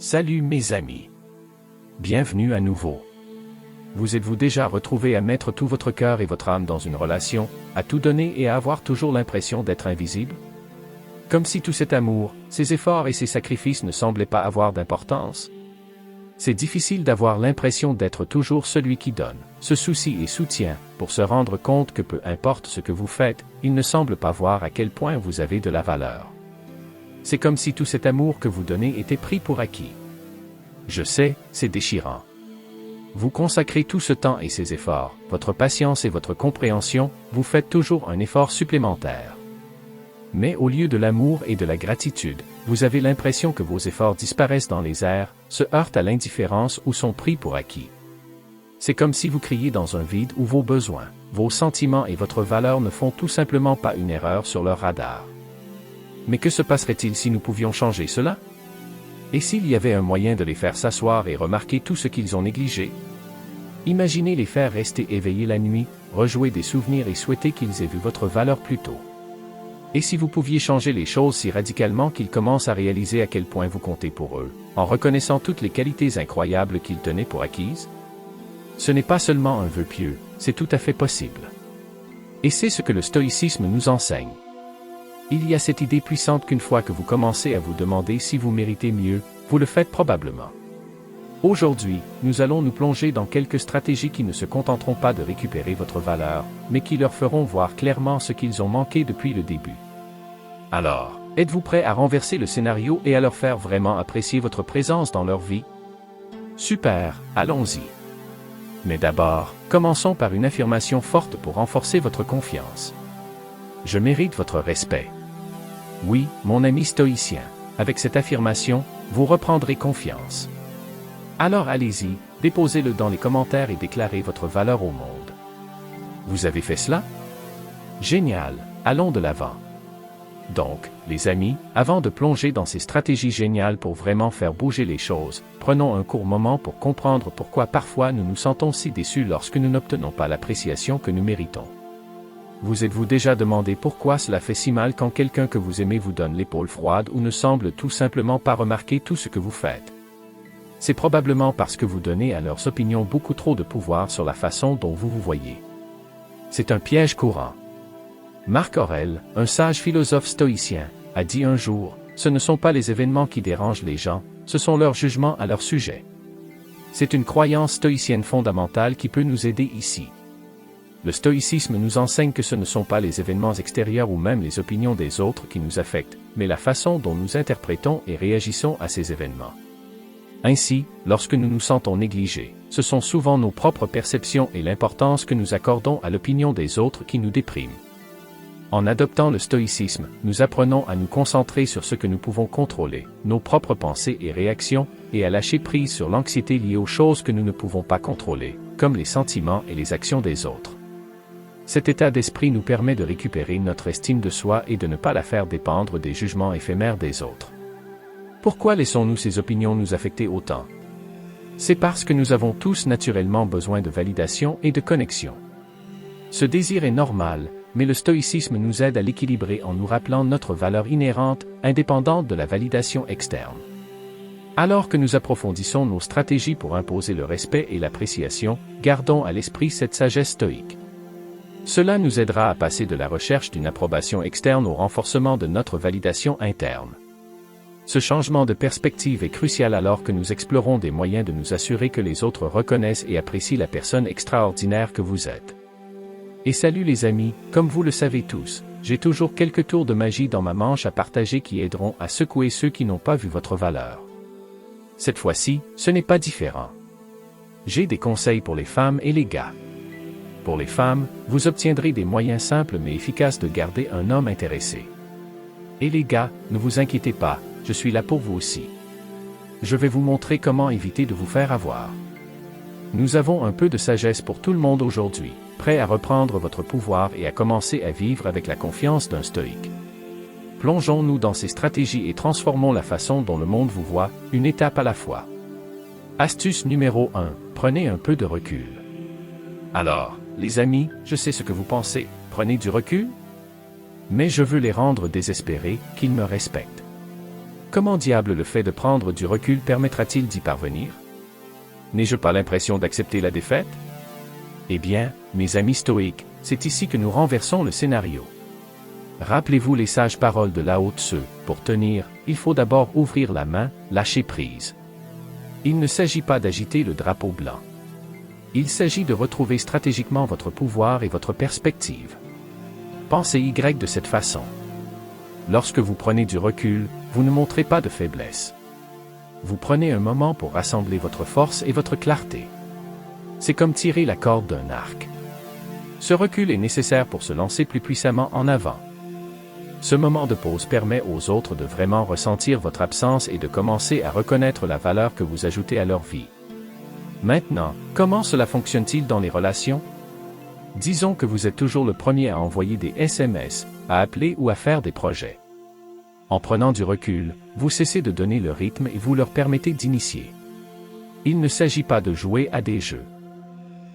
Salut mes amis. Bienvenue à nouveau. Vous êtes-vous déjà retrouvé à mettre tout votre cœur et votre âme dans une relation, à tout donner et à avoir toujours l'impression d'être invisible? Comme si tout cet amour, ces efforts et ces sacrifices ne semblaient pas avoir d'importance? C'est difficile d'avoir l'impression d'être toujours celui qui donne, se soucie et soutient, pour se rendre compte que peu importe ce que vous faites, il ne semble pas voir à quel point vous avez de la valeur. C'est comme si tout cet amour que vous donnez était pris pour acquis. Je sais, c'est déchirant. Vous consacrez tout ce temps et ces efforts, votre patience et votre compréhension, vous faites toujours un effort supplémentaire. Mais au lieu de l'amour et de la gratitude, vous avez l'impression que vos efforts disparaissent dans les airs, se heurtent à l'indifférence ou sont pris pour acquis. C'est comme si vous criez dans un vide où vos besoins, vos sentiments et votre valeur ne font tout simplement pas une erreur sur leur radar. Mais que se passerait-il si nous pouvions changer cela? Et s'il y avait un moyen de les faire s'asseoir et remarquer tout ce qu'ils ont négligé? Imaginez les faire rester éveillés la nuit, rejouer des souvenirs et souhaiter qu'ils aient vu votre valeur plus tôt. Et si vous pouviez changer les choses si radicalement qu'ils commencent à réaliser à quel point vous comptez pour eux, en reconnaissant toutes les qualités incroyables qu'ils tenaient pour acquises? Ce n'est pas seulement un vœu pieux, c'est tout à fait possible. Et c'est ce que le stoïcisme nous enseigne. Il y a cette idée puissante qu'une fois que vous commencez à vous demander si vous méritez mieux, vous le faites probablement. Aujourd'hui, nous allons nous plonger dans quelques stratégies qui ne se contenteront pas de récupérer votre valeur, mais qui leur feront voir clairement ce qu'ils ont manqué depuis le début. Alors, êtes-vous prêt à renverser le scénario et à leur faire vraiment apprécier votre présence dans leur vie? Super, allons-y. Mais d'abord, commençons par une affirmation forte pour renforcer votre confiance. Je mérite votre respect. Oui, mon ami stoïcien, avec cette affirmation, vous reprendrez confiance. Alors allez-y, déposez-le dans les commentaires et déclarez votre valeur au monde. Vous avez fait cela? Génial, allons de l'avant. Donc, les amis, avant de plonger dans ces stratégies géniales pour vraiment faire bouger les choses, prenons un court moment pour comprendre pourquoi parfois nous nous sentons si déçus lorsque nous n'obtenons pas l'appréciation que nous méritons. Vous êtes-vous déjà demandé pourquoi cela fait si mal quand quelqu'un que vous aimez vous donne l'épaule froide ou ne semble tout simplement pas remarquer tout ce que vous faites? C'est probablement parce que vous donnez à leurs opinions beaucoup trop de pouvoir sur la façon dont vous vous voyez. C'est un piège courant. Marc Aurèle, un sage philosophe stoïcien, a dit un jour, « Ce ne sont pas les événements qui dérangent les gens, ce sont leurs jugements à leur sujet. » C'est une croyance stoïcienne fondamentale qui peut nous aider ici. Le stoïcisme nous enseigne que ce ne sont pas les événements extérieurs ou même les opinions des autres qui nous affectent, mais la façon dont nous interprétons et réagissons à ces événements. Ainsi, lorsque nous nous sentons négligés, ce sont souvent nos propres perceptions et l'importance que nous accordons à l'opinion des autres qui nous dépriment. En adoptant le stoïcisme, nous apprenons à nous concentrer sur ce que nous pouvons contrôler, nos propres pensées et réactions, et à lâcher prise sur l'anxiété liée aux choses que nous ne pouvons pas contrôler, comme les sentiments et les actions des autres. Cet état d'esprit nous permet de récupérer notre estime de soi et de ne pas la faire dépendre des jugements éphémères des autres. Pourquoi laissons-nous ces opinions nous affecter autant? C'est parce que nous avons tous naturellement besoin de validation et de connexion. Ce désir est normal, mais le stoïcisme nous aide à l'équilibrer en nous rappelant notre valeur inhérente, indépendante de la validation externe. Alors que nous approfondissons nos stratégies pour imposer le respect et l'appréciation, gardons à l'esprit cette sagesse stoïque. Cela nous aidera à passer de la recherche d'une approbation externe au renforcement de notre validation interne. Ce changement de perspective est crucial alors que nous explorons des moyens de nous assurer que les autres reconnaissent et apprécient la personne extraordinaire que vous êtes. Et salut les amis, comme vous le savez tous, j'ai toujours quelques tours de magie dans ma manche à partager qui aideront à secouer ceux qui n'ont pas vu votre valeur. Cette fois-ci, ce n'est pas différent. J'ai des conseils pour les femmes et les gars. Pour les femmes, vous obtiendrez des moyens simples mais efficaces de garder un homme intéressé. Et les gars, ne vous inquiétez pas, je suis là pour vous aussi. Je vais vous montrer comment éviter de vous faire avoir. Nous avons un peu de sagesse pour tout le monde aujourd'hui, prêt à reprendre votre pouvoir et à commencer à vivre avec la confiance d'un stoïque. Plongeons-nous dans ces stratégies et transformons la façon dont le monde vous voit, une étape à la fois. Astuce numéro 1, prenez un peu de recul. Alors, les amis, je sais ce que vous pensez, prenez du recul? Mais je veux les rendre désespérés, qu'ils me respectent. Comment diable le fait de prendre du recul permettra-t-il d'y parvenir? N'ai-je pas l'impression d'accepter la défaite? Eh bien, mes amis stoïques, c'est ici que nous renversons le scénario. Rappelez-vous les sages paroles de Lao Tzu, pour tenir, il faut d'abord ouvrir la main, lâcher prise. Il ne s'agit pas d'agiter le drapeau blanc. Il s'agit de retrouver stratégiquement votre pouvoir et votre perspective. Pensez Y de cette façon. Lorsque vous prenez du recul, vous ne montrez pas de faiblesse. Vous prenez un moment pour rassembler votre force et votre clarté. C'est comme tirer la corde d'un arc. Ce recul est nécessaire pour se lancer plus puissamment en avant. Ce moment de pause permet aux autres de vraiment ressentir votre absence et de commencer à reconnaître la valeur que vous ajoutez à leur vie. Maintenant, comment cela fonctionne-t-il dans les relations? Disons que vous êtes toujours le premier à envoyer des SMS, à appeler ou à faire des projets. En prenant du recul, vous cessez de donner le rythme et vous leur permettez d'initier. Il ne s'agit pas de jouer à des jeux.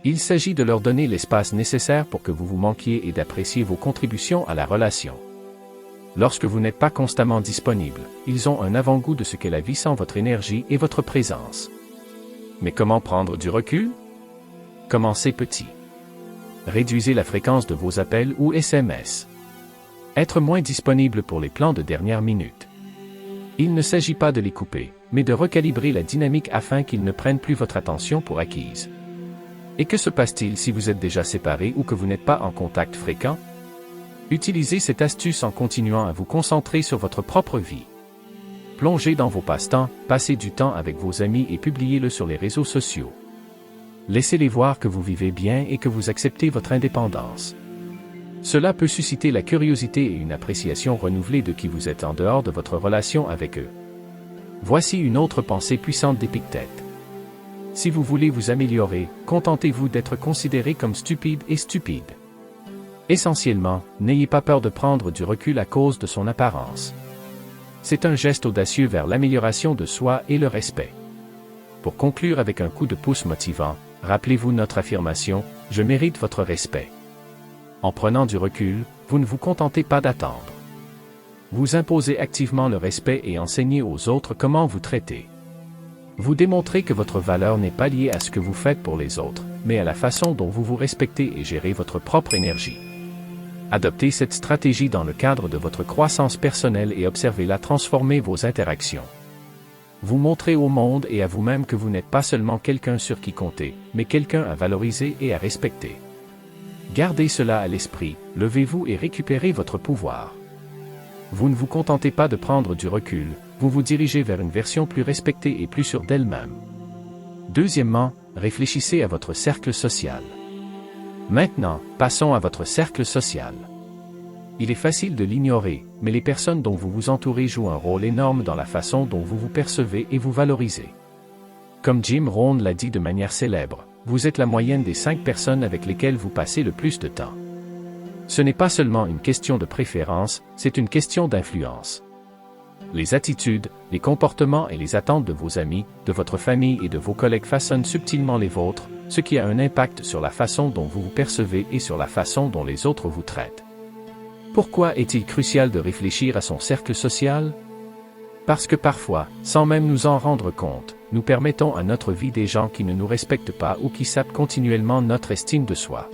Il s'agit de leur donner l'espace nécessaire pour que vous vous manquiez et d'apprécier vos contributions à la relation. Lorsque vous n'êtes pas constamment disponible, ils ont un avant-goût de ce qu'est la vie sans votre énergie et votre présence. Mais comment prendre du recul? Commencez petit. Réduisez la fréquence de vos appels ou SMS. Être moins disponible pour les plans de dernière minute. Il ne s'agit pas de les couper, mais de recalibrer la dynamique afin qu'ils ne prennent plus votre attention pour acquise. Et que se passe-t-il si vous êtes déjà séparés ou que vous n'êtes pas en contact fréquent? Utilisez cette astuce en continuant à vous concentrer sur votre propre vie. Plongez dans vos passe-temps, passez du temps avec vos amis et publiez-le sur les réseaux sociaux. Laissez-les voir que vous vivez bien et que vous acceptez votre indépendance. Cela peut susciter la curiosité et une appréciation renouvelée de qui vous êtes en dehors de votre relation avec eux. Voici une autre pensée puissante d'Épictète. Si vous voulez vous améliorer, contentez-vous d'être considéré comme stupide et stupide. Essentiellement, n'ayez pas peur de prendre du recul à cause de son apparence. C'est un geste audacieux vers l'amélioration de soi et le respect. Pour conclure avec un coup de pouce motivant, rappelez-vous notre affirmation, « Je mérite votre respect ». En prenant du recul, vous ne vous contentez pas d'attendre. Vous imposez activement le respect et enseignez aux autres comment vous traiter. Vous démontrez que votre valeur n'est pas liée à ce que vous faites pour les autres, mais à la façon dont vous vous respectez et gérez votre propre énergie. Adoptez cette stratégie dans le cadre de votre croissance personnelle et observez-la transformer vos interactions. Vous montrez au monde et à vous-même que vous n'êtes pas seulement quelqu'un sur qui compter, mais quelqu'un à valoriser et à respecter. Gardez cela à l'esprit, levez-vous et récupérez votre pouvoir. Vous ne vous contentez pas de prendre du recul, vous vous dirigez vers une version plus respectée et plus sûre d'elle-même. Deuxièmement, réfléchissez à votre cercle social. Maintenant, passons à votre cercle social. Il est facile de l'ignorer, mais les personnes dont vous vous entourez jouent un rôle énorme dans la façon dont vous vous percevez et vous valorisez. Comme Jim Rohn l'a dit de manière célèbre, vous êtes la moyenne des 5 personnes avec lesquelles vous passez le plus de temps. Ce n'est pas seulement une question de préférence, c'est une question d'influence. Les attitudes, les comportements et les attentes de vos amis, de votre famille et de vos collègues façonnent subtilement les vôtres, ce qui a un impact sur la façon dont vous vous percevez et sur la façon dont les autres vous traitent. Pourquoi est-il crucial de réfléchir à son cercle social? Parce que parfois, sans même nous en rendre compte, nous permettons à notre vie des gens qui ne nous respectent pas ou qui sapent continuellement notre estime de soi.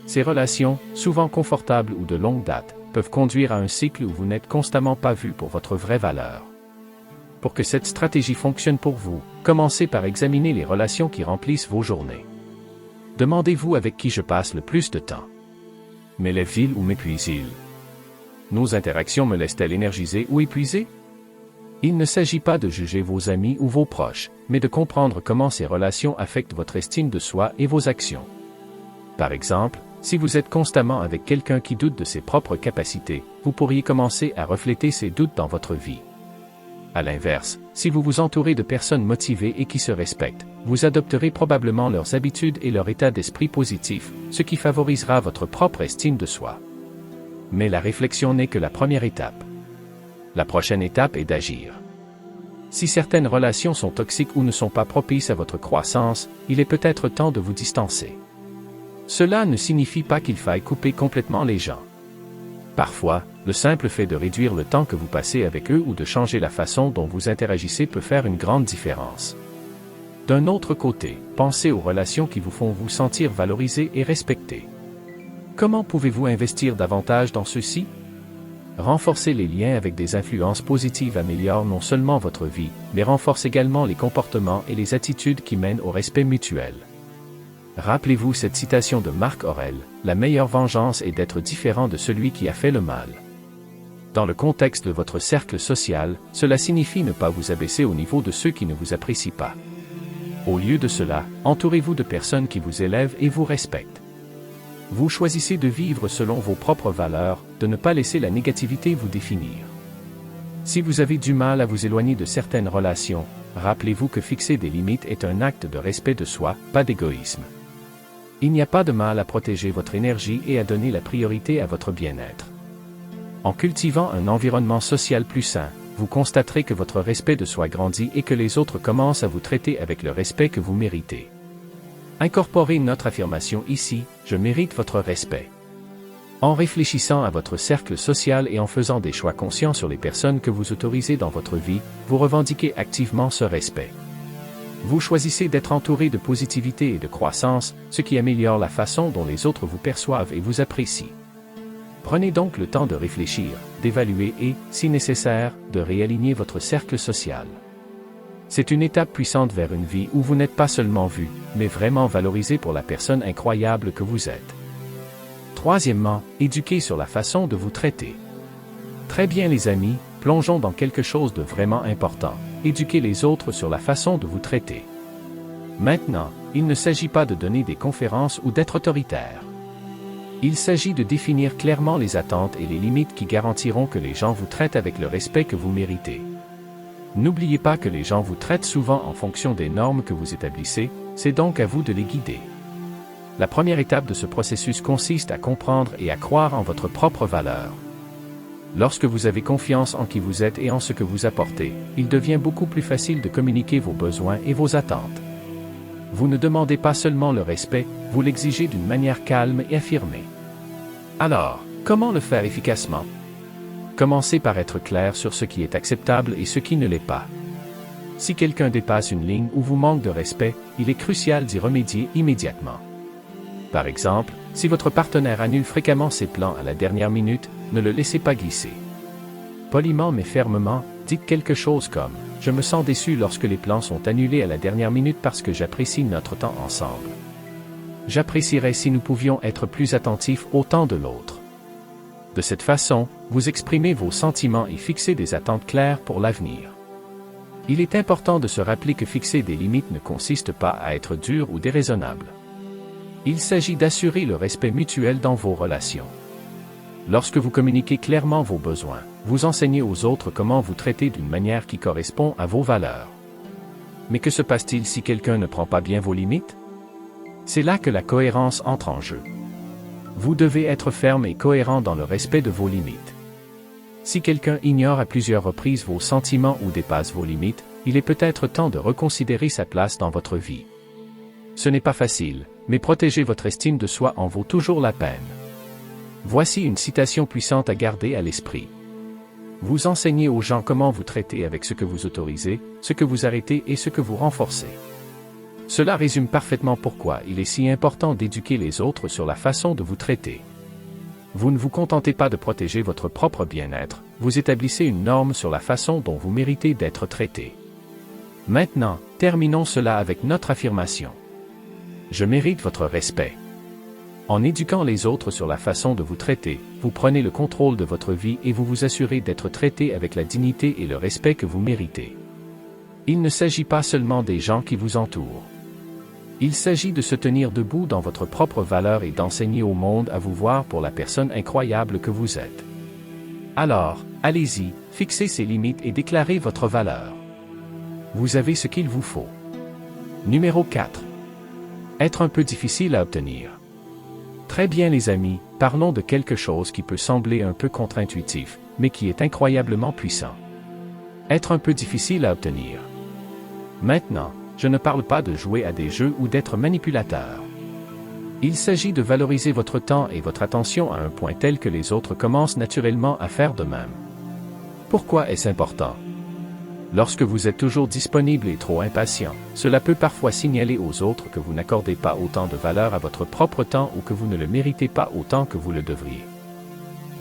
Ces relations, souvent confortables ou de longue date, peuvent conduire à un cycle où vous n'êtes constamment pas vu pour votre vraie valeur. Pour que cette stratégie fonctionne pour vous, commencez par examiner les relations qui remplissent vos journées. Demandez-vous avec qui je passe le plus de temps. M'élève-t-il ou m'épuise-t-il? Nos interactions me laissent-elles énergisées ou épuisées? Il ne s'agit pas de juger vos amis ou vos proches, mais de comprendre comment ces relations affectent votre estime de soi et vos actions. Par exemple, si vous êtes constamment avec quelqu'un qui doute de ses propres capacités, vous pourriez commencer à refléter ces doutes dans votre vie. À l'inverse, si vous vous entourez de personnes motivées et qui se respectent, vous adopterez probablement leurs habitudes et leur état d'esprit positif, ce qui favorisera votre propre estime de soi. Mais la réflexion n'est que la première étape. La prochaine étape est d'agir. Si certaines relations sont toxiques ou ne sont pas propices à votre croissance, il est peut-être temps de vous distancer. Cela ne signifie pas qu'il faille couper complètement les gens. Parfois, le simple fait de réduire le temps que vous passez avec eux ou de changer la façon dont vous interagissez peut faire une grande différence. D'un autre côté, pensez aux relations qui vous font vous sentir valorisé et respecté. Comment pouvez-vous investir davantage dans ceux-ci? Renforcer les liens avec des influences positives améliore non seulement votre vie, mais renforce également les comportements et les attitudes qui mènent au respect mutuel. Rappelez-vous cette citation de Marc Aurèle, « La meilleure vengeance est d'être différent de celui qui a fait le mal ». Dans le contexte de votre cercle social, cela signifie ne pas vous abaisser au niveau de ceux qui ne vous apprécient pas. Au lieu de cela, entourez-vous de personnes qui vous élèvent et vous respectent. Vous choisissez de vivre selon vos propres valeurs, de ne pas laisser la négativité vous définir. Si vous avez du mal à vous éloigner de certaines relations, rappelez-vous que fixer des limites est un acte de respect de soi, pas d'égoïsme. Il n'y a pas de mal à protéger votre énergie et à donner la priorité à votre bien-être. En cultivant un environnement social plus sain, vous constaterez que votre respect de soi grandit et que les autres commencent à vous traiter avec le respect que vous méritez. Incorporez notre affirmation ici, « Je mérite votre respect ». En réfléchissant à votre cercle social et en faisant des choix conscients sur les personnes que vous autorisez dans votre vie, vous revendiquez activement ce respect. Vous choisissez d'être entouré de positivité et de croissance, ce qui améliore la façon dont les autres vous perçoivent et vous apprécient. Prenez donc le temps de réfléchir, d'évaluer et, si nécessaire, de réaligner votre cercle social. C'est une étape puissante vers une vie où vous n'êtes pas seulement vu, mais vraiment valorisé pour la personne incroyable que vous êtes. Troisièmement, éduquez sur la façon de vous traiter. Très bien les amis, plongeons dans quelque chose de vraiment important. Éduquez les autres sur la façon de vous traiter. Maintenant, il ne s'agit pas de donner des conférences ou d'être autoritaire. Il s'agit de définir clairement les attentes et les limites qui garantiront que les gens vous traitent avec le respect que vous méritez. N'oubliez pas que les gens vous traitent souvent en fonction des normes que vous établissez, c'est donc à vous de les guider. La première étape de ce processus consiste à comprendre et à croire en votre propre valeur. Lorsque vous avez confiance en qui vous êtes et en ce que vous apportez, il devient beaucoup plus facile de communiquer vos besoins et vos attentes. Vous ne demandez pas seulement le respect, vous l'exigez d'une manière calme et affirmée. Alors, comment le faire efficacement? Commencez par être clair sur ce qui est acceptable et ce qui ne l'est pas. Si quelqu'un dépasse une ligne ou vous manque de respect, il est crucial d'y remédier immédiatement. Par exemple, si votre partenaire annule fréquemment ses plans à la dernière minute, ne le laissez pas glisser. Poliment mais fermement, dites quelque chose comme « Je me sens déçu lorsque les plans sont annulés à la dernière minute parce que j'apprécie notre temps ensemble. J'apprécierais si nous pouvions être plus attentifs au temps de l'autre. » De cette façon, vous exprimez vos sentiments et fixez des attentes claires pour l'avenir. Il est important de se rappeler que fixer des limites ne consiste pas à être dur ou déraisonnable. Il s'agit d'assurer le respect mutuel dans vos relations. Lorsque vous communiquez clairement vos besoins, vous enseignez aux autres comment vous traiter d'une manière qui correspond à vos valeurs. Mais que se passe-t-il si quelqu'un ne prend pas bien vos limites? C'est là que la cohérence entre en jeu. Vous devez être ferme et cohérent dans le respect de vos limites. Si quelqu'un ignore à plusieurs reprises vos sentiments ou dépasse vos limites, il est peut-être temps de reconsidérer sa place dans votre vie. Ce n'est pas facile, mais protéger votre estime de soi en vaut toujours la peine. Voici une citation puissante à garder à l'esprit. Vous enseignez aux gens comment vous traiter avec ce que vous autorisez, ce que vous arrêtez et ce que vous renforcez. Cela résume parfaitement pourquoi il est si important d'éduquer les autres sur la façon de vous traiter. Vous ne vous contentez pas de protéger votre propre bien-être, vous établissez une norme sur la façon dont vous méritez d'être traité. Maintenant, terminons cela avec notre affirmation. Je mérite votre respect. En éduquant les autres sur la façon de vous traiter, vous prenez le contrôle de votre vie et vous vous assurez d'être traité avec la dignité et le respect que vous méritez. Il ne s'agit pas seulement des gens qui vous entourent. Il s'agit de se tenir debout dans votre propre valeur et d'enseigner au monde à vous voir pour la personne incroyable que vous êtes. Alors, allez-y, fixez ces limites et déclarez votre valeur. Vous avez ce qu'il vous faut. Numéro 4. Être un peu difficile à obtenir. Très bien les amis, parlons de quelque chose qui peut sembler un peu contre-intuitif, mais qui est incroyablement puissant. Être un peu difficile à obtenir. Maintenant, je ne parle pas de jouer à des jeux ou d'être manipulateur. Il s'agit de valoriser votre temps et votre attention à un point tel que les autres commencent naturellement à faire de même. Pourquoi est-ce important? Lorsque vous êtes toujours disponible et trop impatient, cela peut parfois signaler aux autres que vous n'accordez pas autant de valeur à votre propre temps ou que vous ne le méritez pas autant que vous le devriez.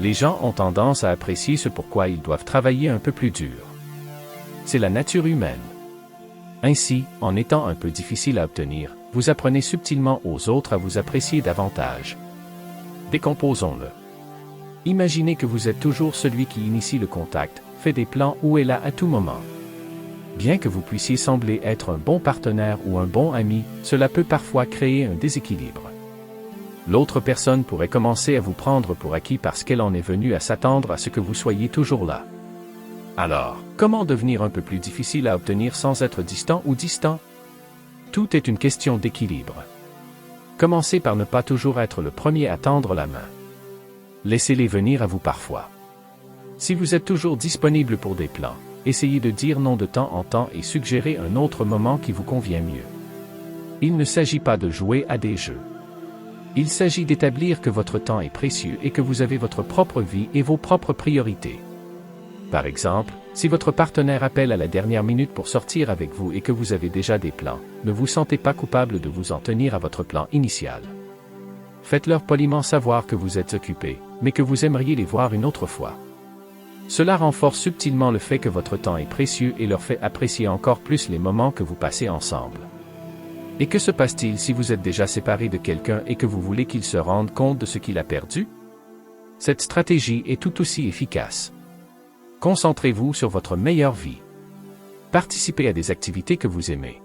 Les gens ont tendance à apprécier ce pourquoi ils doivent travailler un peu plus dur. C'est la nature humaine. Ainsi, en étant un peu difficile à obtenir, vous apprenez subtilement aux autres à vous apprécier davantage. Décomposons-le. Imaginez que vous êtes toujours celui qui initie le contact, fait des plans ou est là à tout moment. Bien que vous puissiez sembler être un bon partenaire ou un bon ami, cela peut parfois créer un déséquilibre. L'autre personne pourrait commencer à vous prendre pour acquis parce qu'elle en est venue à s'attendre à ce que vous soyez toujours là. Alors, comment devenir un peu plus difficile à obtenir sans être distant ou distant? Tout est une question d'équilibre. Commencez par ne pas toujours être le premier à tendre la main. Laissez-les venir à vous parfois. Si vous êtes toujours disponible pour des plans, essayez de dire non de temps en temps et suggérez un autre moment qui vous convient mieux. Il ne s'agit pas de jouer à des jeux. Il s'agit d'établir que votre temps est précieux et que vous avez votre propre vie et vos propres priorités. Par exemple, si votre partenaire appelle à la dernière minute pour sortir avec vous et que vous avez déjà des plans, ne vous sentez pas coupable de vous en tenir à votre plan initial. Faites-leur poliment savoir que vous êtes occupé, mais que vous aimeriez les voir une autre fois. Cela renforce subtilement le fait que votre temps est précieux et leur fait apprécier encore plus les moments que vous passez ensemble. Et que se passe-t-il si vous êtes déjà séparé de quelqu'un et que vous voulez qu'il se rende compte de ce qu'il a perdu? Cette stratégie est tout aussi efficace. Concentrez-vous sur votre meilleure vie. Participez à des activités que vous aimez.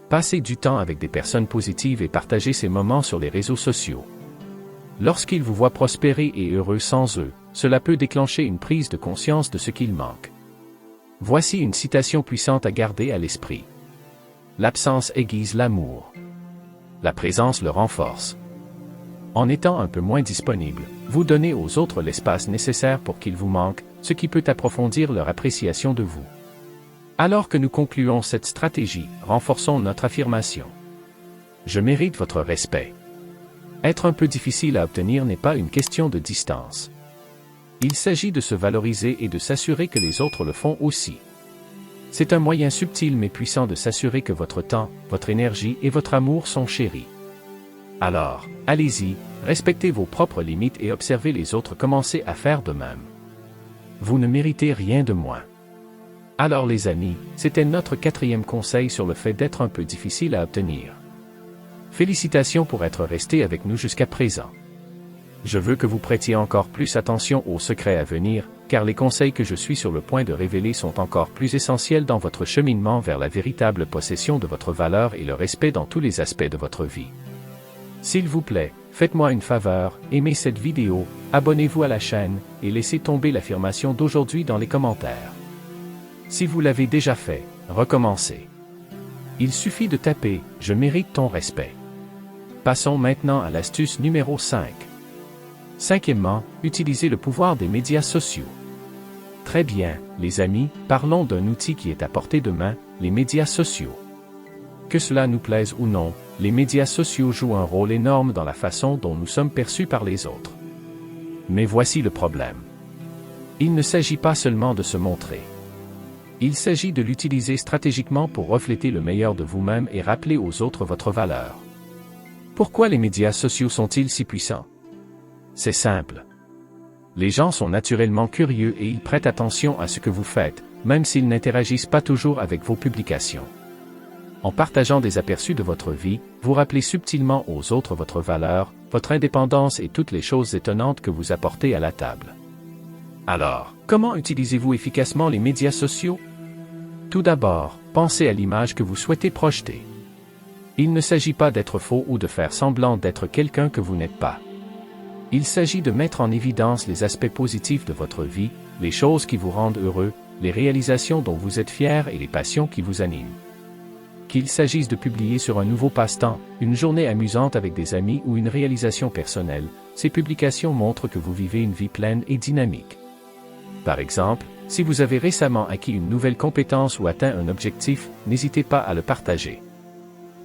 Passez du temps avec des personnes positives et partagez ces moments sur les réseaux sociaux. Lorsqu'ils vous voient prospérer et heureux sans eux, cela peut déclencher une prise de conscience de ce qu'il manque. Voici une citation puissante à garder à l'esprit. L'absence aiguise l'amour. La présence le renforce. En étant un peu moins disponible, vous donnez aux autres l'espace nécessaire pour qu'ils vous manquent, ce qui peut approfondir leur appréciation de vous. Alors que nous concluons cette stratégie, renforçons notre affirmation. Je mérite votre respect. Être un peu difficile à obtenir n'est pas une question de distance. Il s'agit de se valoriser et de s'assurer que les autres le font aussi. C'est un moyen subtil mais puissant de s'assurer que votre temps, votre énergie et votre amour sont chéris. Alors, allez-y, respectez vos propres limites et observez les autres commencer à faire de même. Vous ne méritez rien de moins. Alors les amis, c'était notre 4e conseil sur le fait d'être un peu difficile à obtenir. Félicitations pour être resté avec nous jusqu'à présent. Je veux que vous prêtiez encore plus attention aux secrets à venir, car les conseils que je suis sur le point de révéler sont encore plus essentiels dans votre cheminement vers la véritable possession de votre valeur et le respect dans tous les aspects de votre vie. S'il vous plaît, faites-moi une faveur, aimez cette vidéo, abonnez-vous à la chaîne, et laissez tomber l'affirmation d'aujourd'hui dans les commentaires. Si vous l'avez déjà fait, recommencez. Il suffit de taper « Je mérite ton respect ». Passons maintenant à l'astuce numéro 5. Cinquièmement, utilisez le pouvoir des médias sociaux. Très bien, les amis, parlons d'un outil qui est à portée de main, les médias sociaux. Que cela nous plaise ou non, les médias sociaux jouent un rôle énorme dans la façon dont nous sommes perçus par les autres. Mais voici le problème. Il ne s'agit pas seulement de se montrer. Il s'agit de l'utiliser stratégiquement pour refléter le meilleur de vous-même et rappeler aux autres votre valeur. Pourquoi les médias sociaux sont-ils si puissants? C'est simple. Les gens sont naturellement curieux et ils prêtent attention à ce que vous faites, même s'ils n'interagissent pas toujours avec vos publications. En partageant des aperçus de votre vie, vous rappelez subtilement aux autres votre valeur, votre indépendance et toutes les choses étonnantes que vous apportez à la table. Alors, comment utilisez-vous efficacement les médias sociaux? Tout d'abord, pensez à l'image que vous souhaitez projeter. Il ne s'agit pas d'être faux ou de faire semblant d'être quelqu'un que vous n'êtes pas. Il s'agit de mettre en évidence les aspects positifs de votre vie, les choses qui vous rendent heureux, les réalisations dont vous êtes fiers et les passions qui vous animent. Qu'il s'agisse de publier sur un nouveau passe-temps, une journée amusante avec des amis ou une réalisation personnelle, ces publications montrent que vous vivez une vie pleine et dynamique. Par exemple, si vous avez récemment acquis une nouvelle compétence ou atteint un objectif, n'hésitez pas à le partager.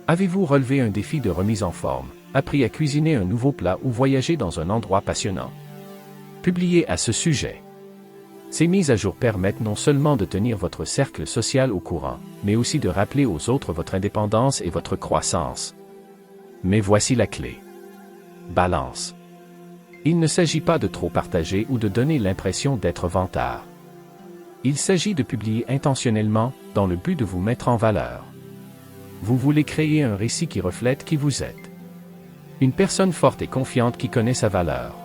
Avez-vous relevé un défi de remise en forme? appris à cuisiner un nouveau plat ou voyagé dans un endroit passionnant. Publiez à ce sujet. Ces mises à jour permettent non seulement de tenir votre cercle social au courant, mais aussi de rappeler aux autres votre indépendance et votre croissance. Mais voici la clé. Balance. Il ne s'agit pas de trop partager ou de donner l'impression d'être vantard. Il s'agit de publier intentionnellement, dans le but de vous mettre en valeur. Vous voulez créer un récit qui reflète qui vous êtes. Une personne forte et confiante qui connaît sa valeur.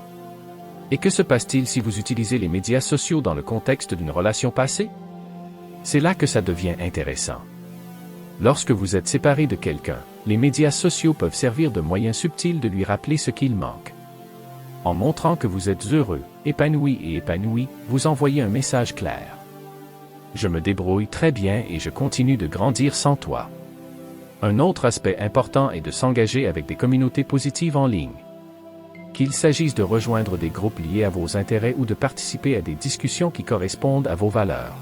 Et que se passe-t-il si vous utilisez les médias sociaux dans le contexte d'une relation passée? C'est là que ça devient intéressant. Lorsque vous êtes séparé de quelqu'un, les médias sociaux peuvent servir de moyen subtil de lui rappeler ce qu'il manque. En montrant que vous êtes heureux, épanoui et épanoui, vous envoyez un message clair. Je me débrouille très bien et je continue de grandir sans toi. Un autre aspect important est de s'engager avec des communautés positives en ligne. Qu'il s'agisse de rejoindre des groupes liés à vos intérêts ou de participer à des discussions qui correspondent à vos valeurs.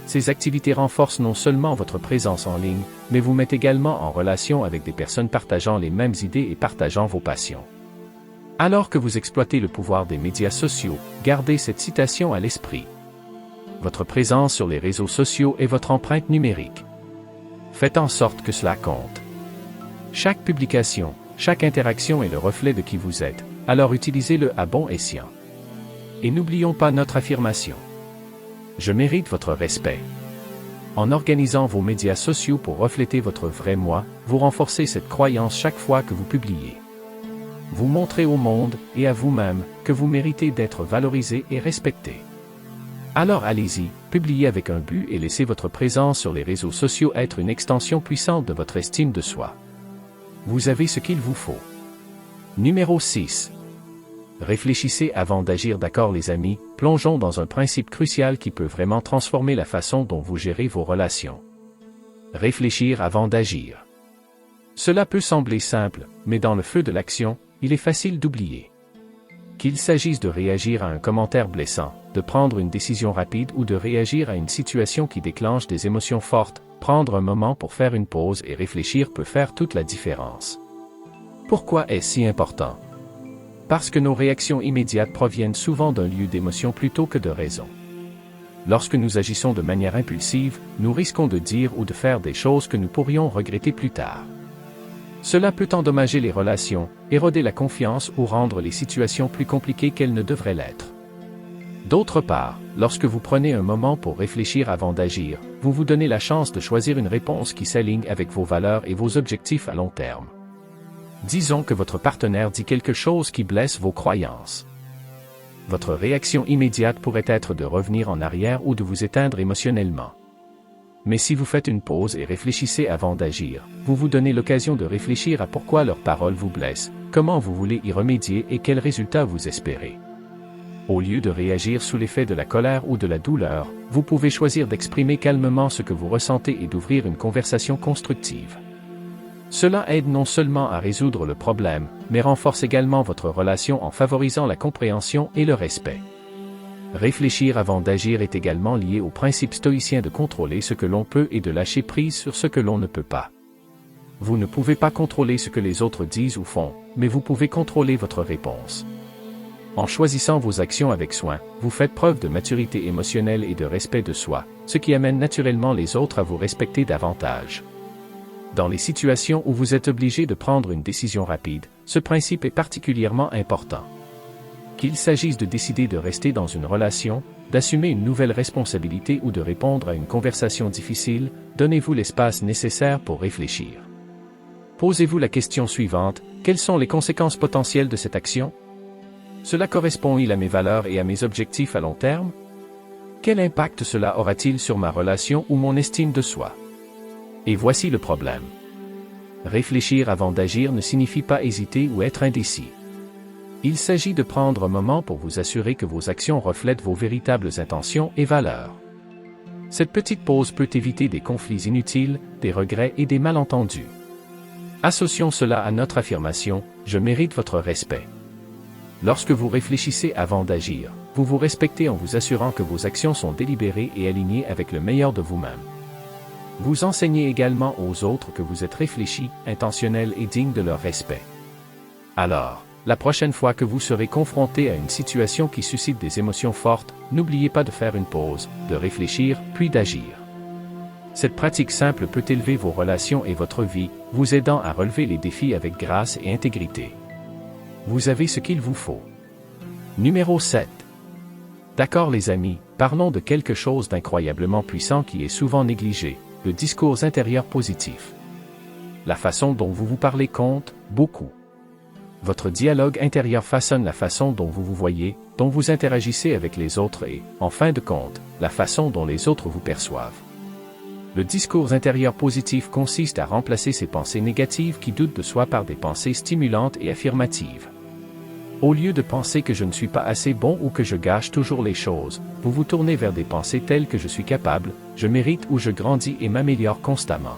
Ces activités renforcent non seulement votre présence en ligne, mais vous mettent également en relation avec des personnes partageant les mêmes idées et partageant vos passions. Alors que vous exploitez le pouvoir des médias sociaux, gardez cette citation à l'esprit. Votre présence sur les réseaux sociaux est votre empreinte numérique. Faites en sorte que cela compte. Chaque publication, chaque interaction est le reflet de qui vous êtes, alors utilisez-le à bon escient. Et n'oublions pas notre affirmation. Je mérite votre respect. En organisant vos médias sociaux pour refléter votre vrai moi, vous renforcez cette croyance chaque fois que vous publiez. Vous montrez au monde, et à vous-même, que vous méritez d'être valorisé et respecté. Alors allez-y, publiez avec un but et laissez votre présence sur les réseaux sociaux être une extension puissante de votre estime de soi. Vous avez ce qu'il vous faut. Numéro 6. Réfléchissez avant d'agir. D'accord les amis, plongeons dans un principe crucial qui peut vraiment transformer la façon dont vous gérez vos relations. Réfléchir avant d'agir. Cela peut sembler simple, mais dans le feu de l'action, il est facile d'oublier. Qu'il s'agisse de réagir à un commentaire blessant, de prendre une décision rapide ou de réagir à une situation qui déclenche des émotions fortes, prendre un moment pour faire une pause et réfléchir peut faire toute la différence. Pourquoi est-ce si important? Parce que nos réactions immédiates proviennent souvent d'un lieu d'émotion plutôt que de raison. Lorsque nous agissons de manière impulsive, nous risquons de dire ou de faire des choses que nous pourrions regretter plus tard. Cela peut endommager les relations, éroder la confiance ou rendre les situations plus compliquées qu'elles ne devraient l'être. D'autre part, lorsque vous prenez un moment pour réfléchir avant d'agir, vous vous donnez la chance de choisir une réponse qui s'aligne avec vos valeurs et vos objectifs à long terme. Disons que votre partenaire dit quelque chose qui blesse vos croyances. Votre réaction immédiate pourrait être de revenir en arrière ou de vous éteindre émotionnellement. Mais si vous faites une pause et réfléchissez avant d'agir, vous vous donnez l'occasion de réfléchir à pourquoi leurs paroles vous blessent, comment vous voulez y remédier et quels résultats vous espérez. Au lieu de réagir sous l'effet de la colère ou de la douleur, vous pouvez choisir d'exprimer calmement ce que vous ressentez et d'ouvrir une conversation constructive. Cela aide non seulement à résoudre le problème, mais renforce également votre relation en favorisant la compréhension et le respect. Réfléchir avant d'agir est également lié au principe stoïcien de contrôler ce que l'on peut et de lâcher prise sur ce que l'on ne peut pas. Vous ne pouvez pas contrôler ce que les autres disent ou font, mais vous pouvez contrôler votre réponse. En choisissant vos actions avec soin, vous faites preuve de maturité émotionnelle et de respect de soi, ce qui amène naturellement les autres à vous respecter davantage. Dans les situations où vous êtes obligé de prendre une décision rapide, ce principe est particulièrement important. Qu'il s'agisse de décider de rester dans une relation, d'assumer une nouvelle responsabilité ou de répondre à une conversation difficile, donnez-vous l'espace nécessaire pour réfléchir. Posez-vous la question suivante, quelles sont les conséquences potentielles de cette action? Cela correspond-il à mes valeurs et à mes objectifs à long terme? Quel impact cela aura-t-il sur ma relation ou mon estime de soi? Et voici le problème. Réfléchir avant d'agir ne signifie pas hésiter ou être indécis. Il s'agit de prendre un moment pour vous assurer que vos actions reflètent vos véritables intentions et valeurs. Cette petite pause peut éviter des conflits inutiles, des regrets et des malentendus. Associons cela à notre affirmation « Je mérite votre respect ». Lorsque vous réfléchissez avant d'agir, vous vous respectez en vous assurant que vos actions sont délibérées et alignées avec le meilleur de vous-même. Vous enseignez également aux autres que vous êtes réfléchi, intentionnel et digne de leur respect. Alors, la prochaine fois que vous serez confronté à une situation qui suscite des émotions fortes, n'oubliez pas de faire une pause, de réfléchir, puis d'agir. Cette pratique simple peut élever vos relations et votre vie, vous aidant à relever les défis avec grâce et intégrité. Vous avez ce qu'il vous faut. Numéro 7. D'accord les amis, parlons de quelque chose d'incroyablement puissant qui est souvent négligé, le discours intérieur positif. La façon dont vous vous parlez compte beaucoup. Votre dialogue intérieur façonne la façon dont vous vous voyez, dont vous interagissez avec les autres et, en fin de compte, la façon dont les autres vous perçoivent. Le discours intérieur positif consiste à remplacer ces pensées négatives qui doutent de soi par des pensées stimulantes et affirmatives. Au lieu de penser que je ne suis pas assez bon ou que je gâche toujours les choses, vous vous tournez vers des pensées telles que je suis capable, je mérite ou je grandis et m'améliore constamment.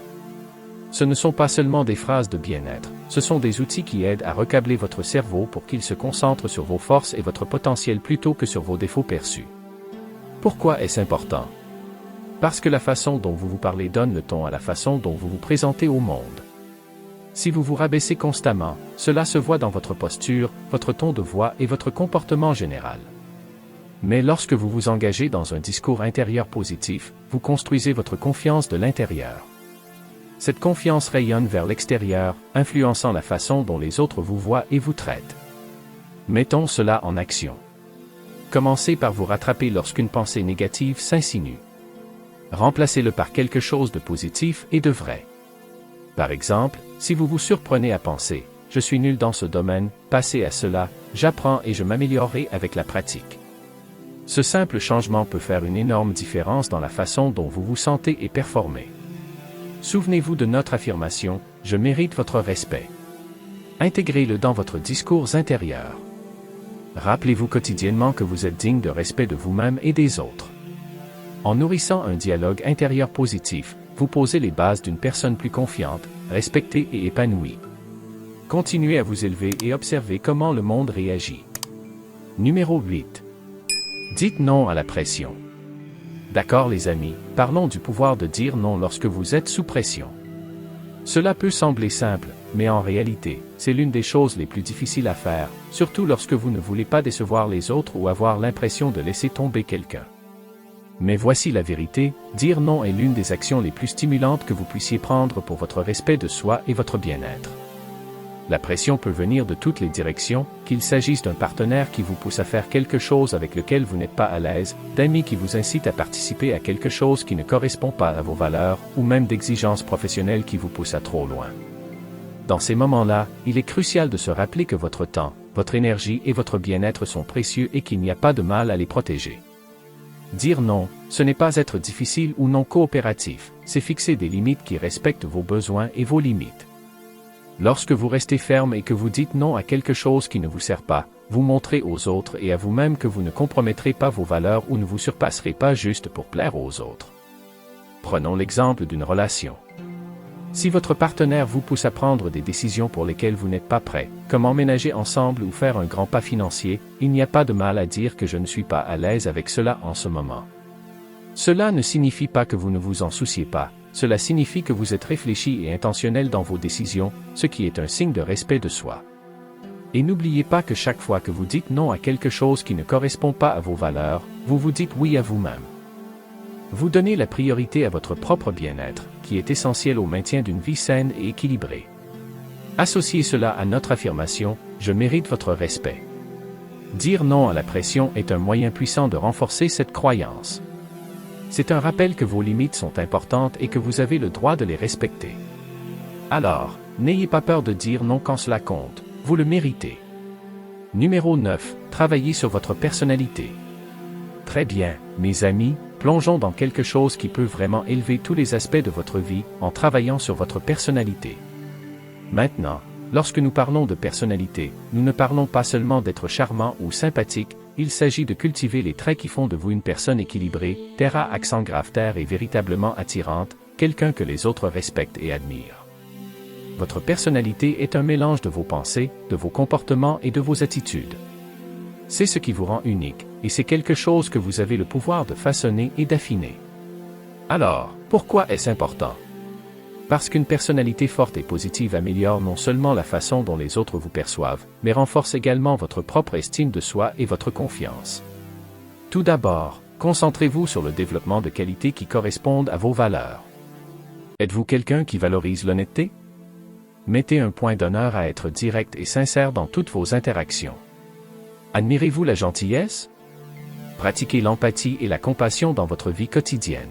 Ce ne sont pas seulement des phrases de bien-être, ce sont des outils qui aident à recabler votre cerveau pour qu'il se concentre sur vos forces et votre potentiel plutôt que sur vos défauts perçus. Pourquoi est-ce important? Parce que la façon dont vous vous parlez donne le ton à la façon dont vous vous présentez au monde. Si vous vous rabaissez constamment, cela se voit dans votre posture, votre ton de voix et votre comportement général. Mais lorsque vous vous engagez dans un discours intérieur positif, vous construisez votre confiance de l'intérieur. Cette confiance rayonne vers l'extérieur, influençant la façon dont les autres vous voient et vous traitent. Mettons cela en action. Commencez par vous rattraper lorsqu'une pensée négative s'insinue. Remplacez-le par quelque chose de positif et de vrai. Par exemple, si vous vous surprenez à penser « Je suis nul dans ce domaine », passez à cela « J'apprends et je m'améliorerai avec la pratique ». Ce simple changement peut faire une énorme différence dans la façon dont vous vous sentez et performez. Souvenez-vous de notre affirmation « Je mérite votre respect ». Intégrez-le dans votre discours intérieur. Rappelez-vous quotidiennement que vous êtes digne de respect de vous-même et des autres. En nourrissant un dialogue intérieur positif, vous posez les bases d'une personne plus confiante, respectée et épanouie. Continuez à vous élever et observez comment le monde réagit. Numéro 8. Dites non à la pression. D'accord les amis, parlons du pouvoir de dire non lorsque vous êtes sous pression. Cela peut sembler simple, mais en réalité, c'est l'une des choses les plus difficiles à faire, surtout lorsque vous ne voulez pas décevoir les autres ou avoir l'impression de laisser tomber quelqu'un. Mais voici la vérité, dire non est l'une des actions les plus stimulantes que vous puissiez prendre pour votre respect de soi et votre bien-être. La pression peut venir de toutes les directions, qu'il s'agisse d'un partenaire qui vous pousse à faire quelque chose avec lequel vous n'êtes pas à l'aise, d'amis qui vous incitent à participer à quelque chose qui ne correspond pas à vos valeurs, ou même d'exigences professionnelles qui vous poussent à trop loin. Dans ces moments-là, il est crucial de se rappeler que votre temps, votre énergie et votre bien-être sont précieux et qu'il n'y a pas de mal à les protéger. Dire non, ce n'est pas être difficile ou non coopératif, c'est fixer des limites qui respectent vos besoins et vos limites. Lorsque vous restez ferme et que vous dites non à quelque chose qui ne vous sert pas, vous montrez aux autres et à vous-même que vous ne compromettrez pas vos valeurs ou ne vous surpasserez pas juste pour plaire aux autres. Prenons l'exemple d'une relation. Si votre partenaire vous pousse à prendre des décisions pour lesquelles vous n'êtes pas prêt, comme emménager ensemble ou faire un grand pas financier, il n'y a pas de mal à dire que je ne suis pas à l'aise avec cela en ce moment. Cela ne signifie pas que vous ne vous en souciez pas, cela signifie que vous êtes réfléchi et intentionnel dans vos décisions, ce qui est un signe de respect de soi. Et n'oubliez pas que chaque fois que vous dites non à quelque chose qui ne correspond pas à vos valeurs, vous vous dites oui à vous-même. Vous donnez la priorité à votre propre bien-être, qui est essentiel au maintien d'une vie saine et équilibrée. Associez cela à notre affirmation « Je mérite votre respect ». Dire non à la pression est un moyen puissant de renforcer cette croyance. C'est un rappel que vos limites sont importantes et que vous avez le droit de les respecter. Alors, n'ayez pas peur de dire non quand cela compte, vous le méritez. Numéro 9. Travaillez sur votre personnalité. Très bien, mes amis, plongeons dans quelque chose qui peut vraiment élever tous les aspects de votre vie en travaillant sur votre personnalité. Maintenant, lorsque nous parlons de personnalité, nous ne parlons pas seulement d'être charmant ou sympathique, il s'agit de cultiver les traits qui font de vous une personne équilibrée, terre à accent grave terre et véritablement attirante, quelqu'un que les autres respectent et admirent. Votre personnalité est un mélange de vos pensées, de vos comportements et de vos attitudes. C'est ce qui vous rend unique, et c'est quelque chose que vous avez le pouvoir de façonner et d'affiner. Alors, pourquoi est-ce important? Parce qu'une personnalité forte et positive améliore non seulement la façon dont les autres vous perçoivent, mais renforce également votre propre estime de soi et votre confiance. Tout d'abord, concentrez-vous sur le développement de qualités qui correspondent à vos valeurs. Êtes-vous quelqu'un qui valorise l'honnêteté? Mettez un point d'honneur à être direct et sincère dans toutes vos interactions. Admirez-vous la gentillesse? Pratiquez l'empathie et la compassion dans votre vie quotidienne.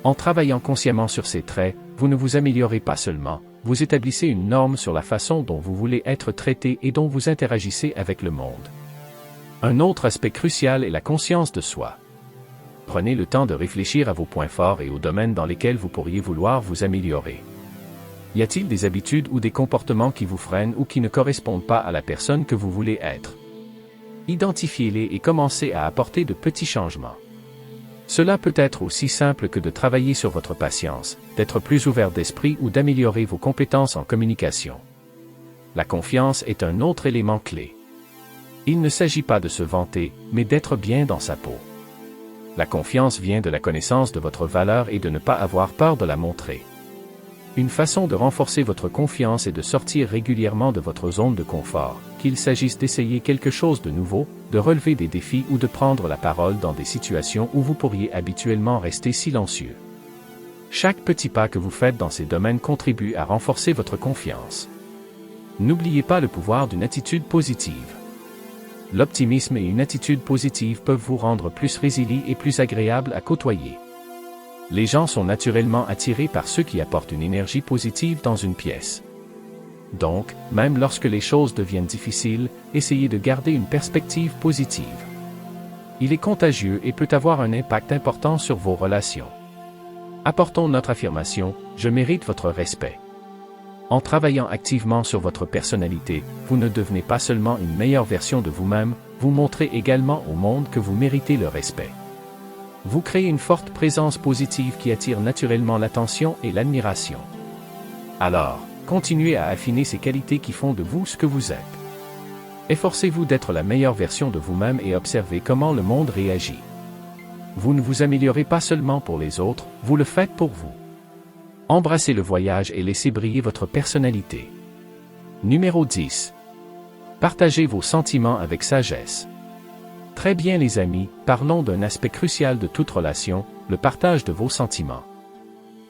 En travaillant consciemment sur ces traits, vous ne vous améliorez pas seulement, vous établissez une norme sur la façon dont vous voulez être traité et dont vous interagissez avec le monde. Un autre aspect crucial est la conscience de soi. Prenez le temps de réfléchir à vos points forts et aux domaines dans lesquels vous pourriez vouloir vous améliorer. Y a-t-il des habitudes ou des comportements qui vous freinent ou qui ne correspondent pas à la personne que vous voulez être? Identifiez-les et commencez à apporter de petits changements. Cela peut être aussi simple que de travailler sur votre patience, d'être plus ouvert d'esprit ou d'améliorer vos compétences en communication. La confiance est un autre élément clé. Il ne s'agit pas de se vanter, mais d'être bien dans sa peau. La confiance vient de la connaissance de votre valeur et de ne pas avoir peur de la montrer. Une façon de renforcer votre confiance est de sortir régulièrement de votre zone de confort, qu'il s'agisse d'essayer quelque chose de nouveau, de relever des défis ou de prendre la parole dans des situations où vous pourriez habituellement rester silencieux. Chaque petit pas que vous faites dans ces domaines contribue à renforcer votre confiance. N'oubliez pas le pouvoir d'une attitude positive. L'optimisme et une attitude positive peuvent vous rendre plus résilient et plus agréable à côtoyer. Les gens sont naturellement attirés par ceux qui apportent une énergie positive dans une pièce. Donc, même lorsque les choses deviennent difficiles, essayez de garder une perspective positive. Il est contagieux et peut avoir un impact important sur vos relations. Apportons notre affirmation « Je mérite votre respect ». En travaillant activement sur votre personnalité, vous ne devenez pas seulement une meilleure version de vous-même, vous montrez également au monde que vous méritez le respect. Vous créez une forte présence positive qui attire naturellement l'attention et l'admiration. Alors, continuez à affiner ces qualités qui font de vous ce que vous êtes. Efforcez-vous d'être la meilleure version de vous-même et observez comment le monde réagit. Vous ne vous améliorez pas seulement pour les autres, vous le faites pour vous. Embrassez le voyage et laissez briller votre personnalité. Numéro 10. Partagez vos sentiments avec sagesse. Très bien les amis, parlons d'un aspect crucial de toute relation, le partage de vos sentiments.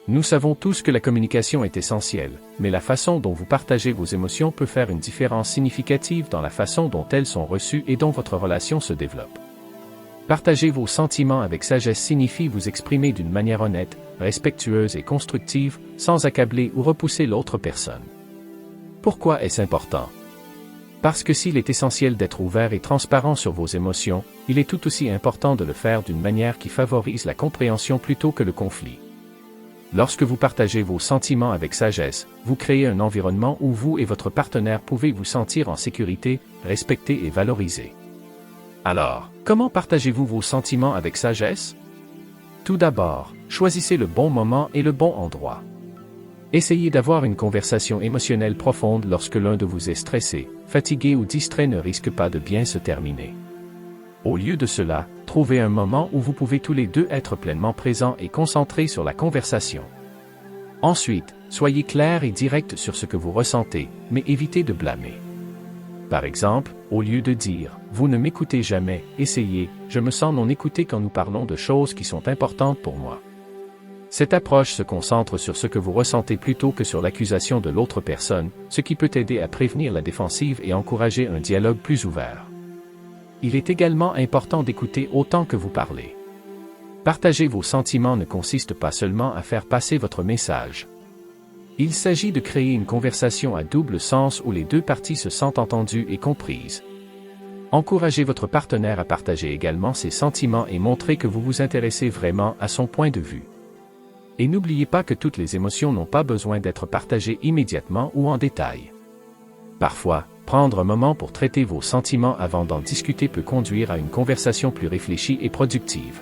Nous savons tous que la communication est essentielle, mais la façon dont vous partagez vos émotions peut faire une différence significative dans la façon dont elles sont reçues et dont votre relation se développe. Partager vos sentiments avec sagesse signifie vous exprimer d'une manière honnête, respectueuse et constructive, sans accabler ou repousser l'autre personne. Pourquoi est-ce important? Parce que s'il est essentiel d'être ouvert et transparent sur vos émotions, il est tout aussi important de le faire d'une manière qui favorise la compréhension plutôt que le conflit. Lorsque vous partagez vos sentiments avec sagesse, vous créez un environnement où vous et votre partenaire pouvez vous sentir en sécurité, respecté et valorisé. Alors, comment partagez-vous vos sentiments avec sagesse? Tout d'abord, choisissez le bon moment et le bon endroit. Essayez d'avoir une conversation émotionnelle profonde lorsque l'un de vous est stressé, fatigué ou distrait ne risque pas de bien se terminer. Au lieu de cela, trouvez un moment où vous pouvez tous les deux être pleinement présents et concentrés sur la conversation. Ensuite, soyez clair et direct sur ce que vous ressentez, mais évitez de blâmer. Par exemple, au lieu de dire « Vous ne m'écoutez jamais », essayez « Je me sens non écouté quand nous parlons de choses qui sont importantes pour moi ». Cette approche se concentre sur ce que vous ressentez plutôt que sur l'accusation de l'autre personne, ce qui peut aider à prévenir la défensive et encourager un dialogue plus ouvert. Il est également important d'écouter autant que vous parlez. Partager vos sentiments ne consiste pas seulement à faire passer votre message. Il s'agit de créer une conversation à double sens où les deux parties se sentent entendues et comprises. Encouragez votre partenaire à partager également ses sentiments et montrez que vous vous intéressez vraiment à son point de vue. Et n'oubliez pas que toutes les émotions n'ont pas besoin d'être partagées immédiatement ou en détail. Parfois, prendre un moment pour traiter vos sentiments avant d'en discuter peut conduire à une conversation plus réfléchie et productive.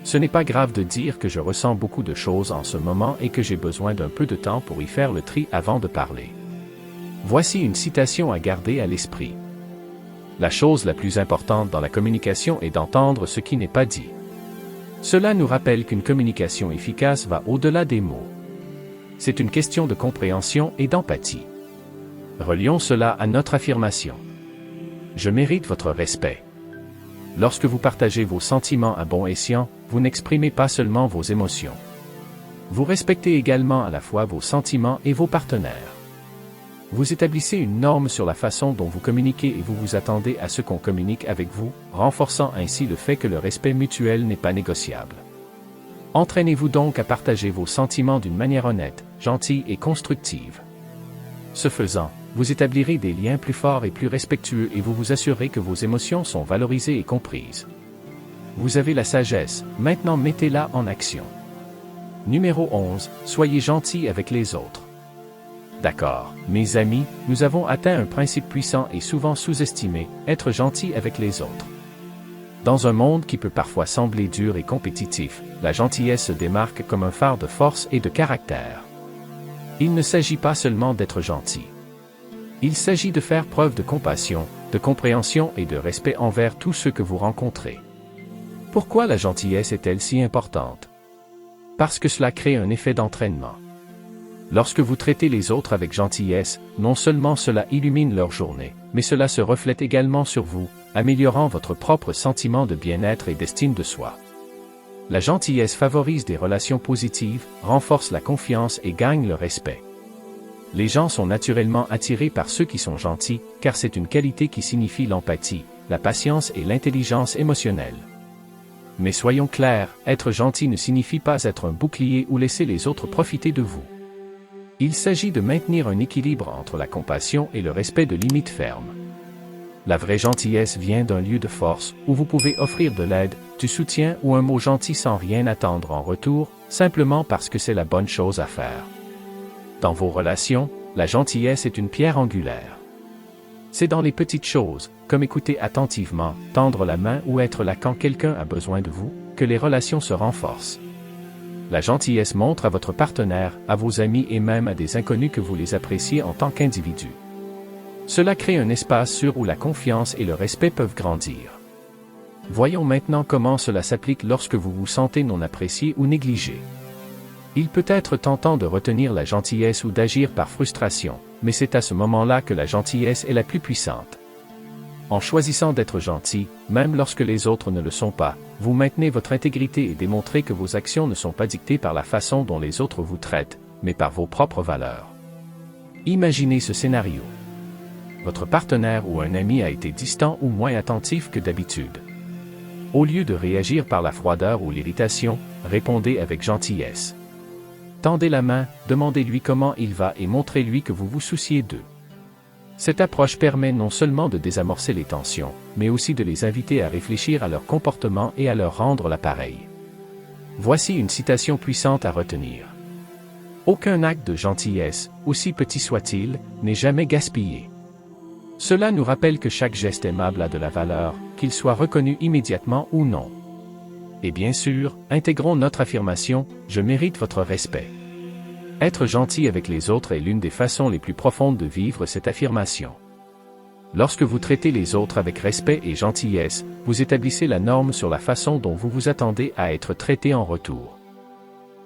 Ce n'est pas grave de dire que je ressens beaucoup de choses en ce moment et que j'ai besoin d'un peu de temps pour y faire le tri avant de parler. Voici une citation à garder à l'esprit. La chose la plus importante dans la communication est d'entendre ce qui n'est pas dit. Cela nous rappelle qu'une communication efficace va au-delà des mots. C'est une question de compréhension et d'empathie. Relions cela à notre affirmation. Je mérite votre respect. Lorsque vous partagez vos sentiments à bon escient, vous n'exprimez pas seulement vos émotions. Vous respectez également à la fois vos sentiments et vos partenaires. Vous établissez une norme sur la façon dont vous communiquez et vous vous attendez à ce qu'on communique avec vous, renforçant ainsi le fait que le respect mutuel n'est pas négociable. Entraînez-vous donc à partager vos sentiments d'une manière honnête, gentille et constructive. Ce faisant, vous établirez des liens plus forts et plus respectueux et vous vous assurez que vos émotions sont valorisées et comprises. Vous avez la sagesse, maintenant mettez-la en action. Numéro 11, soyez gentils avec les autres. D'accord, mes amis, nous avons atteint un principe puissant et souvent sous-estimé, être gentil avec les autres. Dans un monde qui peut parfois sembler dur et compétitif, la gentillesse se démarque comme un phare de force et de caractère. Il ne s'agit pas seulement d'être gentil. Il s'agit de faire preuve de compassion, de compréhension et de respect envers tous ceux que vous rencontrez. Pourquoi la gentillesse est-elle si importante? Parce que cela crée un effet d'entraînement. Lorsque vous traitez les autres avec gentillesse, non seulement cela illumine leur journée, mais cela se reflète également sur vous, améliorant votre propre sentiment de bien-être et d'estime de soi. La gentillesse favorise des relations positives, renforce la confiance et gagne le respect. Les gens sont naturellement attirés par ceux qui sont gentils, car c'est une qualité qui signifie l'empathie, la patience et l'intelligence émotionnelle. Mais soyons clairs, être gentil ne signifie pas être un bouclier ou laisser les autres profiter de vous. Il s'agit de maintenir un équilibre entre la compassion et le respect de limites fermes. La vraie gentillesse vient d'un lieu de force, où vous pouvez offrir de l'aide, du soutien ou un mot gentil sans rien attendre en retour, simplement parce que c'est la bonne chose à faire. Dans vos relations, la gentillesse est une pierre angulaire. C'est dans les petites choses, comme écouter attentivement, tendre la main ou être là quand quelqu'un a besoin de vous, que les relations se renforcent. La gentillesse montre à votre partenaire, à vos amis et même à des inconnus que vous les appréciez en tant qu'individu. Cela crée un espace sûr où la confiance et le respect peuvent grandir. Voyons maintenant comment cela s'applique lorsque vous vous sentez non apprécié ou négligé. Il peut être tentant de retenir la gentillesse ou d'agir par frustration, mais c'est à ce moment-là que la gentillesse est la plus puissante. En choisissant d'être gentil, même lorsque les autres ne le sont pas, vous maintenez votre intégrité et démontrez que vos actions ne sont pas dictées par la façon dont les autres vous traitent, mais par vos propres valeurs. Imaginez ce scénario. Votre partenaire ou un ami a été distant ou moins attentif que d'habitude. Au lieu de réagir par la froideur ou l'irritation, répondez avec gentillesse. Tendez la main, demandez-lui comment il va et montrez-lui que vous vous souciez d'eux. Cette approche permet non seulement de désamorcer les tensions, mais aussi de les inviter à réfléchir à leur comportement et à leur rendre l'appareil. Voici une citation puissante à retenir. Aucun acte de gentillesse, aussi petit soit-il, n'est jamais gaspillé. Cela nous rappelle que chaque geste aimable a de la valeur, qu'il soit reconnu immédiatement ou non. Et bien sûr, intégrons notre affirmation « Je mérite votre respect ». Être gentil avec les autres est l'une des façons les plus profondes de vivre cette affirmation. Lorsque vous traitez les autres avec respect et gentillesse, vous établissez la norme sur la façon dont vous vous attendez à être traité en retour.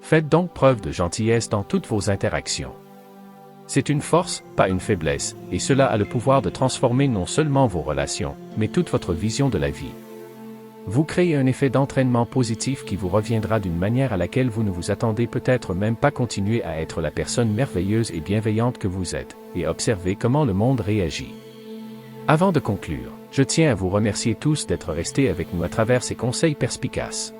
Faites donc preuve de gentillesse dans toutes vos interactions. C'est une force, pas une faiblesse, et cela a le pouvoir de transformer non seulement vos relations, mais toute votre vision de la vie. Vous créez un effet d'entraînement positif qui vous reviendra d'une manière à laquelle vous ne vous attendez peut-être même pas. Continuer à être la personne merveilleuse et bienveillante que vous êtes, et observez comment le monde réagit. Avant de conclure, je tiens à vous remercier tous d'être restés avec nous à travers ces conseils perspicaces.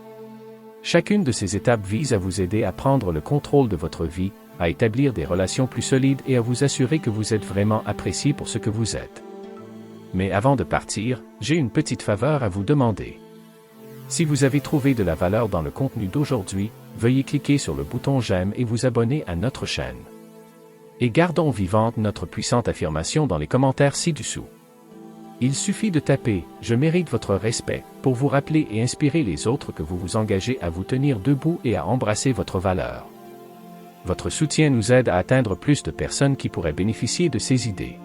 Chacune de ces étapes vise à vous aider à prendre le contrôle de votre vie, à établir des relations plus solides et à vous assurer que vous êtes vraiment apprécié pour ce que vous êtes. Mais avant de partir, j'ai une petite faveur à vous demander. Si vous avez trouvé de la valeur dans le contenu d'aujourd'hui, veuillez cliquer sur le bouton j'aime et vous abonner à notre chaîne. Et gardons vivante notre puissante affirmation dans les commentaires ci-dessous. Il suffit de taper « Je mérite votre respect » pour vous rappeler et inspirer les autres que vous vous engagez à vous tenir debout et à embrasser votre valeur. Votre soutien nous aide à atteindre plus de personnes qui pourraient bénéficier de ces idées.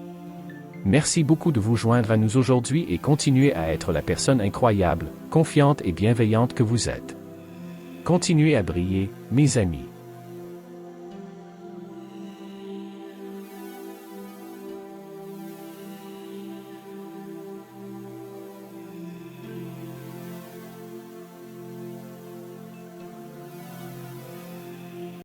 Merci beaucoup de vous joindre à nous aujourd'hui et continuez à être la personne incroyable, confiante et bienveillante que vous êtes. Continuez à briller, mes amis.